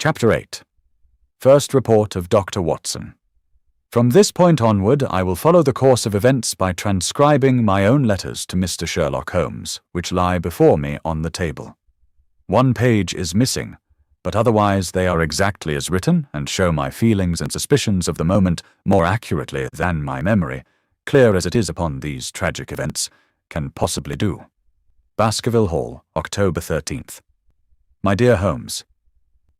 Chapter 8. First Report of Dr. Watson. From this point onward, I will follow the course of events by transcribing my own letters to Mr. Sherlock Holmes, which lie before me on the table. One page is missing, but otherwise they are exactly as written and show my feelings and suspicions of the moment more accurately than my memory, clear as it is upon these tragic events, can possibly do. Baskerville Hall, October 13th. My dear Holmes,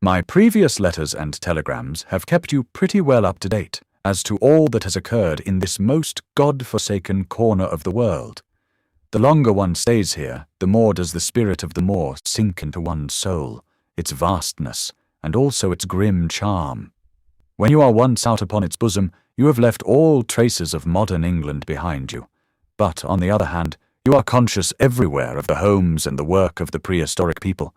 my previous letters and telegrams have kept you pretty well up to date as to all that has occurred in this most God-forsaken corner of the world. The longer one stays here, the more does the spirit of the moor sink into one's soul, its vastness, and also its grim charm. When you are once out upon its bosom, you have left all traces of modern England behind you. But, on the other hand, you are conscious everywhere of the homes and the work of the prehistoric people.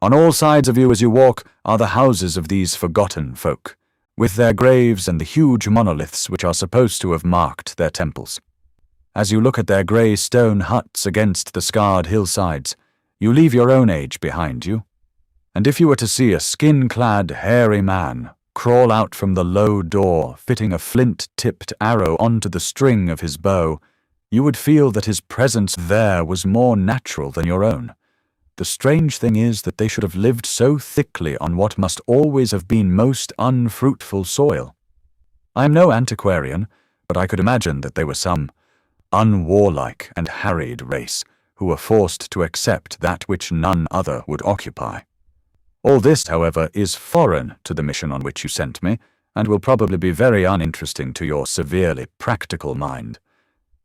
On all sides of you as you walk are the houses of these forgotten folk, with their graves and the huge monoliths which are supposed to have marked their temples. As you look at their grey stone huts against the scarred hillsides, you leave your own age behind you. And if you were to see a skin-clad, hairy man crawl out from the low door, fitting a flint-tipped arrow onto the string of his bow, you would feel that his presence there was more natural than your own. The strange thing is that they should have lived so thickly on what must always have been most unfruitful soil. I am no antiquarian, but I could imagine that they were some unwarlike and harried race who were forced to accept that which none other would occupy. All this, however, is foreign to the mission on which you sent me, and will probably be very uninteresting to your severely practical mind.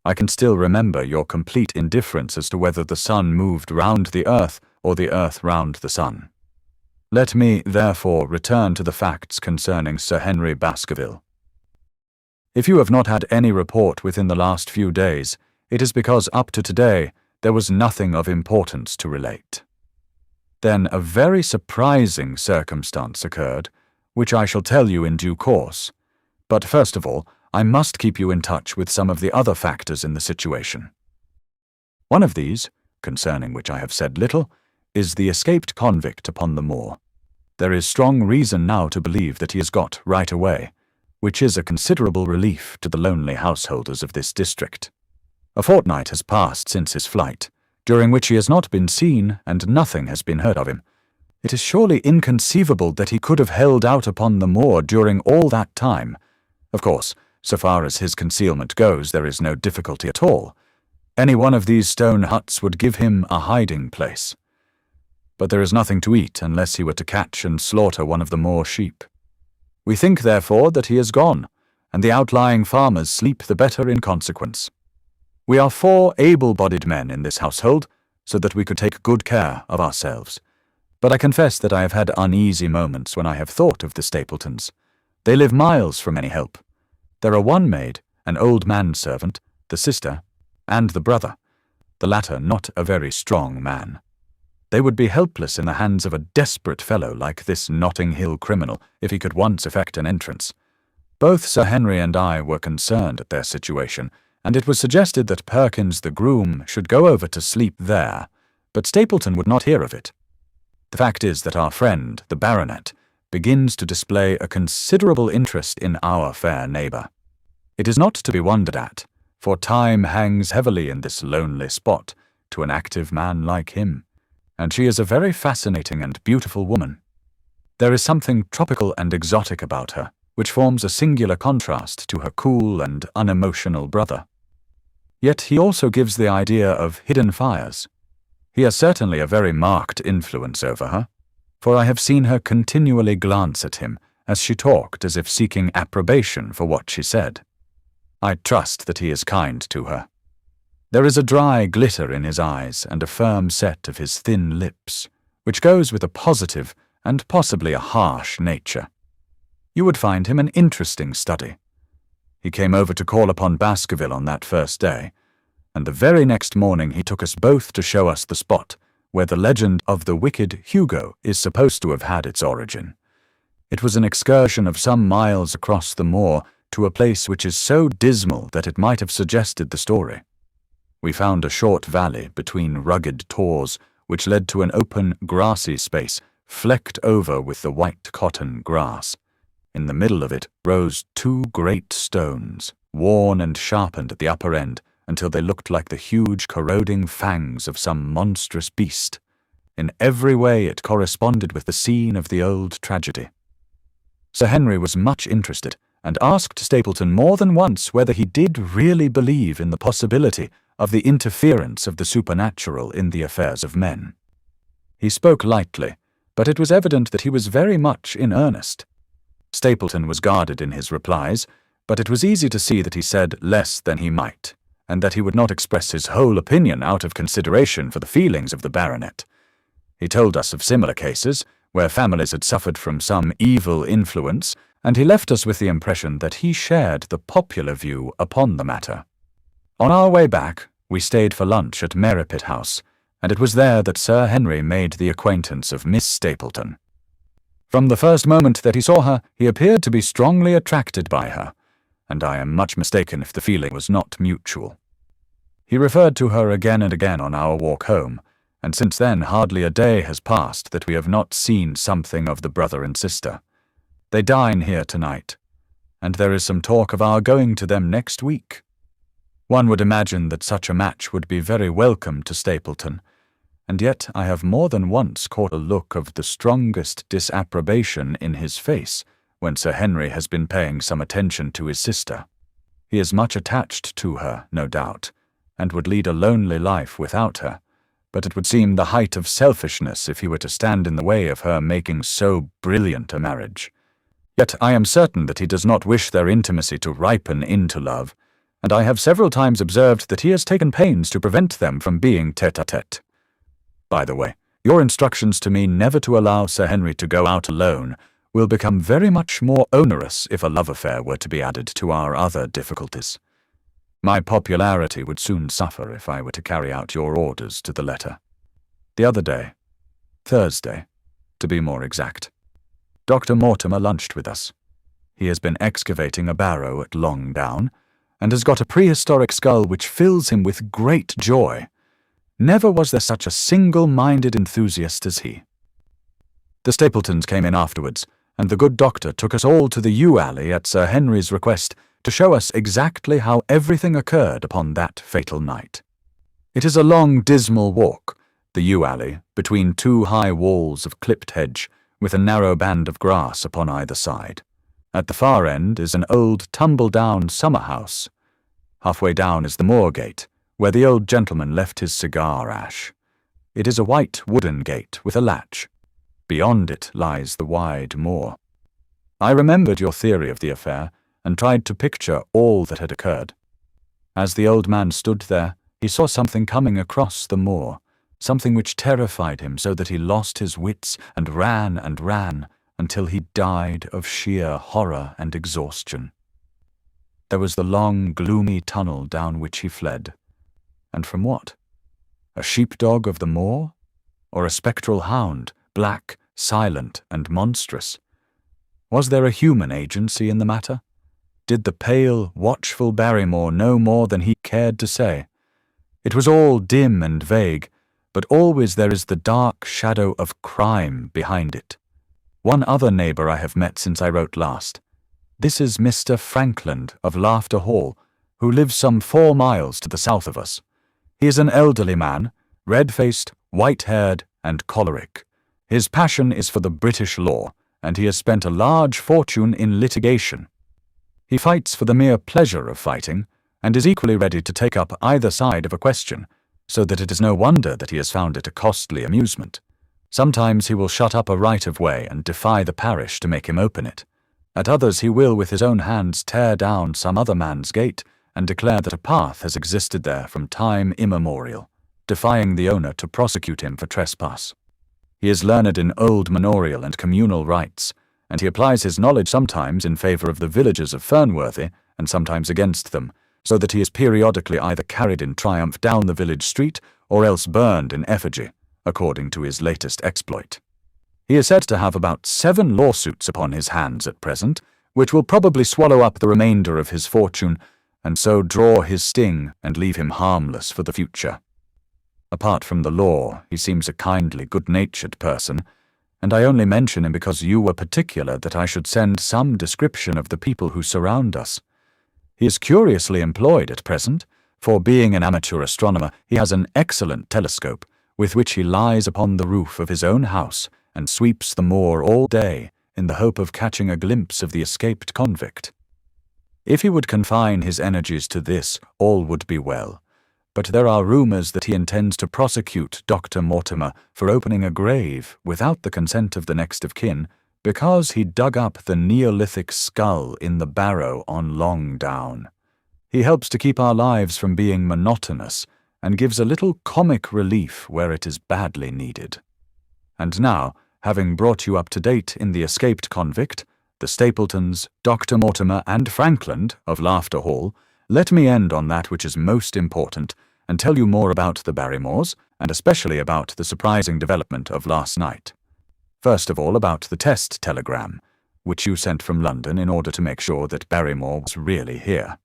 I can still remember your complete indifference as to whether the sun moved round the earth or the earth round the sun. Let me, therefore, return to the facts concerning Sir Henry Baskerville. If you have not had any report within the last few days, it is because up to today there was nothing of importance to relate. Then a very surprising circumstance occurred, which I shall tell you in due course. But first of all, I must keep you in touch with some of the other factors in the situation. One of these, concerning which I have said little, is the escaped convict upon the moor. There is strong reason now to believe that he has got right away, which is a considerable relief to the lonely householders of this district. A fortnight has passed since his flight, during which he has not been seen and nothing has been heard of him. It is surely inconceivable that he could have held out upon the moor during all that time. Of course, so far as his concealment goes, there is no difficulty at all. Any one of these stone huts would give him a hiding place. But there is nothing to eat unless he were to catch and slaughter one of the moor sheep. We think, therefore, that he is gone, and the outlying farmers sleep the better in consequence. We are 4 able-bodied men in this household, so that we could take good care of ourselves. But I confess that I have had uneasy moments when I have thought of the Stapletons. They live miles from any help. There are one maid, an old manservant, the sister, and the brother, the latter not a very strong man. They would be helpless in the hands of a desperate fellow like this Notting Hill criminal if he could once effect an entrance. Both Sir Henry and I were concerned at their situation, and it was suggested that Perkins the groom should go over to sleep there, but Stapleton would not hear of it. The fact is that our friend, the baronet, begins to display a considerable interest in our fair neighbour. It is not to be wondered at, for time hangs heavily in this lonely spot to an active man like him, and she is a very fascinating and beautiful woman. There is something tropical and exotic about her, which forms a singular contrast to her cool and unemotional brother. Yet he also gives the idea of hidden fires. He has certainly a very marked influence over her, for I have seen her continually glance at him as she talked as if seeking approbation for what she said. I trust that he is kind to her. There is a dry glitter in his eyes and a firm set of his thin lips, which goes with a positive and possibly a harsh nature. You would find him an interesting study. He came over to call upon Baskerville on that first day, and the very next morning he took us both to show us the spot where the legend of the wicked Hugo is supposed to have had its origin. It was an excursion of some miles across the moor to a place which is so dismal that it might have suggested the story. We found a short valley between rugged tors which led to an open, grassy space flecked over with the white cotton grass. In the middle of it rose 2 great stones, worn and sharpened at the upper end until they looked like the huge corroding fangs of some monstrous beast. In every way it corresponded with the scene of the old tragedy. Sir Henry was much interested, and asked Stapleton more than once whether he did really believe in the possibility of the interference of the supernatural in the affairs of men. He spoke lightly, but it was evident that he was very much in earnest. Stapleton was guarded in his replies, but it was easy to see that he said less than he might, and that he would not express his whole opinion out of consideration for the feelings of the baronet. He told us of similar cases, where families had suffered from some evil influence, and he left us with the impression that he shared the popular view upon the matter. On our way back, we stayed for lunch at Merripit House, and it was there that Sir Henry made the acquaintance of Miss Stapleton. From the first moment that he saw her, he appeared to be strongly attracted by her, and I am much mistaken if the feeling was not mutual. He referred to her again and again on our walk home, and since then hardly a day has passed that we have not seen something of the brother and sister. They dine here tonight, and there is some talk of our going to them next week. One would imagine that such a match would be very welcome to Stapleton, and yet I have more than once caught a look of the strongest disapprobation in his face when Sir Henry has been paying some attention to his sister. He is much attached to her, no doubt, and would lead a lonely life without her, but it would seem the height of selfishness if he were to stand in the way of her making so brilliant a marriage. Yet I am certain that he does not wish their intimacy to ripen into love, and I have several times observed that he has taken pains to prevent them from being tête-à-tête. By the way, your instructions to me never to allow Sir Henry to go out alone will become very much more onerous if a love affair were to be added to our other difficulties. My popularity would soon suffer if I were to carry out your orders to the letter. The other day, Thursday, to be more exact, Dr. Mortimer lunched with us. He has been excavating a barrow at Long Down, and has got a prehistoric skull which fills him with great joy. Never was there such a single-minded enthusiast as he. The Stapletons came in afterwards, and the good doctor took us all to the yew alley at Sir Henry's request to show us exactly how everything occurred upon that fatal night. It is a long, dismal walk, the yew alley, between 2 high walls of clipped hedge, with a narrow band of grass upon either side. At the far end is an old tumble-down summer-house. Halfway down is the moor gate, where the old gentleman left his cigar-ash. It is a white wooden gate with a latch. Beyond it lies the wide moor. I remembered your theory of the affair, and tried to picture all that had occurred. As the old man stood there, he saw something coming across the moor, something which terrified him so that he lost his wits and ran until he died of sheer horror and exhaustion. There was the long, gloomy tunnel down which he fled. And from what? A sheepdog of the moor? Or a spectral hound, black, silent, and monstrous? Was there a human agency in the matter? Did the pale, watchful Barrymore know more than he cared to say? It was all dim and vague, but always there is the dark shadow of crime behind it. One other neighbour I have met since I wrote last. This is Mr. Frankland of Laughter Hall, who lives some 4 miles to the south of us. He is an elderly man, red-faced, white-haired, and choleric. His passion is for the British law, and he has spent a large fortune in litigation. He fights for the mere pleasure of fighting, and is equally ready to take up either side of a question, so that it is no wonder that he has found it a costly amusement. Sometimes he will shut up a right-of-way and defy the parish to make him open it. At others he will with his own hands tear down some other man's gate and declare that a path has existed there from time immemorial, defying the owner to prosecute him for trespass. He is learned in old manorial and communal rights, and he applies his knowledge sometimes in favour of the villagers of Fernworthy and sometimes against them, so that he is periodically either carried in triumph down the village street or else burned in effigy, according to his latest exploit. He is said to have about 7 lawsuits upon his hands at present, which will probably swallow up the remainder of his fortune, and so draw his sting and leave him harmless for the future. Apart from the law, he seems a kindly, good-natured person, and I only mention him because you were particular that I should send some description of the people who surround us. He is curiously employed at present, for being an amateur astronomer, he has an excellent telescope, with which he lies upon the roof of his own house and sweeps the moor all day in the hope of catching a glimpse of the escaped convict. If he would confine his energies to this, all would be well. But there are rumours that he intends to prosecute Dr. Mortimer for opening a grave without the consent of the next of kin, because he dug up the Neolithic skull in the barrow on Long Down. He helps to keep our lives from being monotonous, and gives a little comic relief where it is badly needed. And now, having brought you up to date in the escaped convict, the Stapletons, Dr. Mortimer, and Frankland of Laughter Hall, let me end on that which is most important, and tell you more about the Barrymores, and especially about the surprising development of last night. First of all, about the test telegram, which you sent from London in order to make sure that Barrymore was really here.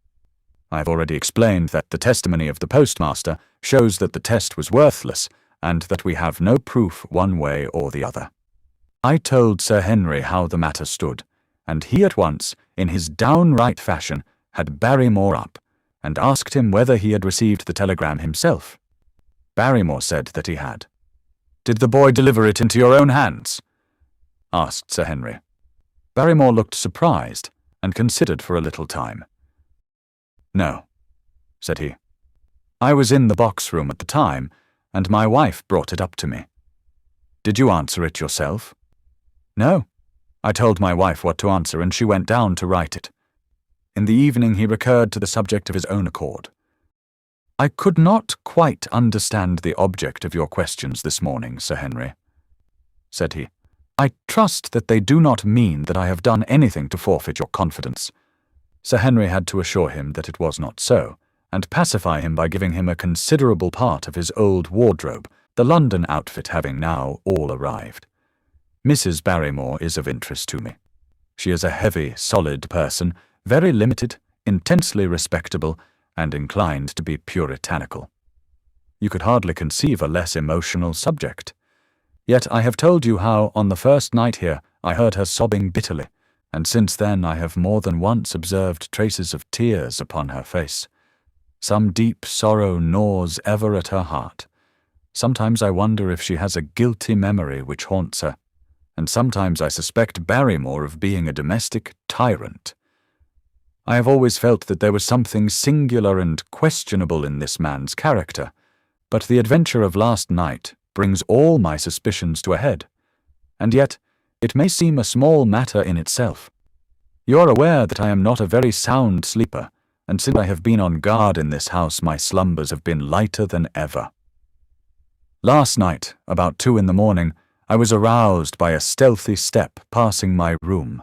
I have already explained that the testimony of the postmaster shows that the test was worthless, and that we have no proof one way or the other. I told Sir Henry how the matter stood, and he at once, in his downright fashion, had Barrymore up, and asked him whether he had received the telegram himself. Barrymore said that he had. "Did the boy deliver it into your own hands?" asked Sir Henry. Barrymore looked surprised, and considered for a little time. "No," said he. "I was in the box room at the time, and my wife brought it up to me." "Did you answer it yourself?" "No. I told my wife what to answer, and she went down to write it." In the evening he recurred to the subject of his own accord. "I could not quite understand the object of your questions this morning, Sir Henry," said he. "I trust that they do not mean that I have done anything to forfeit your confidence." Sir Henry had to assure him that it was not so, and pacify him by giving him a considerable part of his old wardrobe, the London outfit having now all arrived. Mrs. Barrymore is of interest to me. She is a heavy, solid person, very limited, intensely respectable, and inclined to be puritanical. You could hardly conceive a less emotional subject. Yet I have told you how, on the first night here, I heard her sobbing bitterly, and since then I have more than once observed traces of tears upon her face. Some deep sorrow gnaws ever at her heart. Sometimes I wonder if she has a guilty memory which haunts her, and sometimes I suspect Barrymore of being a domestic tyrant. I have always felt that there was something singular and questionable in this man's character, but the adventure of last night brings all my suspicions to a head. And yet, it may seem a small matter in itself. You are aware that I am not a very sound sleeper, and since I have been on guard in this house, my slumbers have been lighter than ever. Last night, about 2 in the morning, I was aroused by a stealthy step passing my room.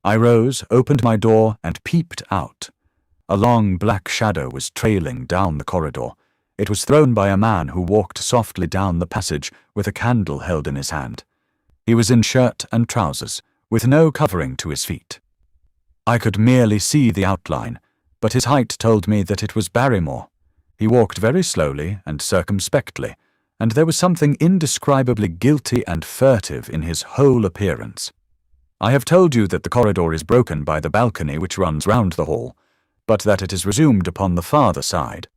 I rose, opened my door, and peeped out. A long black shadow was trailing down the corridor. It was thrown by a man who walked softly down the passage with a candle held in his hand. He was in shirt and trousers, with no covering to his feet. I could merely see the outline, but his height told me that it was Barrymore. He walked very slowly and circumspectly, and there was something indescribably guilty and furtive in his whole appearance. I have told you that the corridor is broken by the balcony which runs round the hall, but that it is resumed upon the farther side.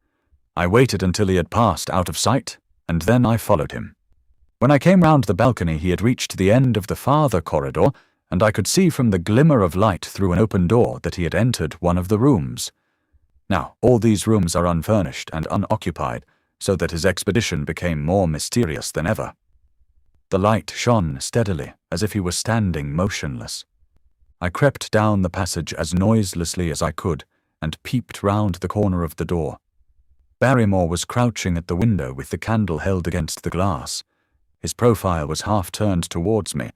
I waited until he had passed out of sight, and then I followed him. When I came round the balcony, he had reached the end of the farther corridor, and I could see from the glimmer of light through an open door that he had entered one of the rooms. Now, all these rooms are unfurnished and unoccupied, so that his expedition became more mysterious than ever. The light shone steadily, as if he were standing motionless. I crept down the passage as noiselessly as I could, and peeped round the corner of the door. Barrymore was crouching at the window with the candle held against the glass. His profile was half turned towards me,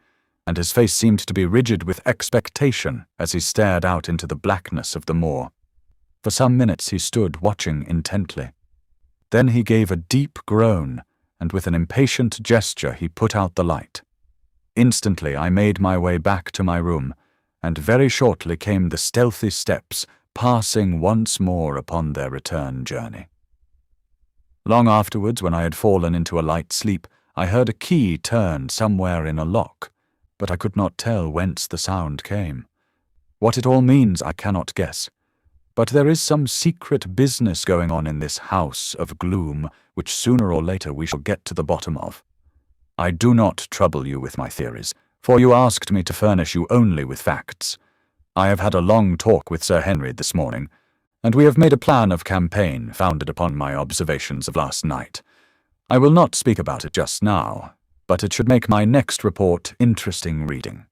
and his face seemed to be rigid with expectation as he stared out into the blackness of the moor. For some minutes he stood watching intently. Then he gave a deep groan, and with an impatient gesture he put out the light. Instantly I made my way back to my room, and very shortly came the stealthy steps, passing once more upon their return journey. Long afterwards, when I had fallen into a light sleep, I heard a key turn somewhere in a lock, but I could not tell whence the sound came. What it all means I cannot guess, but there is some secret business going on in this house of gloom which sooner or later we shall get to the bottom of. I do not trouble you with my theories, for you asked me to furnish you only with facts. I have had a long talk with Sir Henry this morning, and we have made a plan of campaign founded upon my observations of last night. I will not speak about it just now, but it should make my next report interesting reading.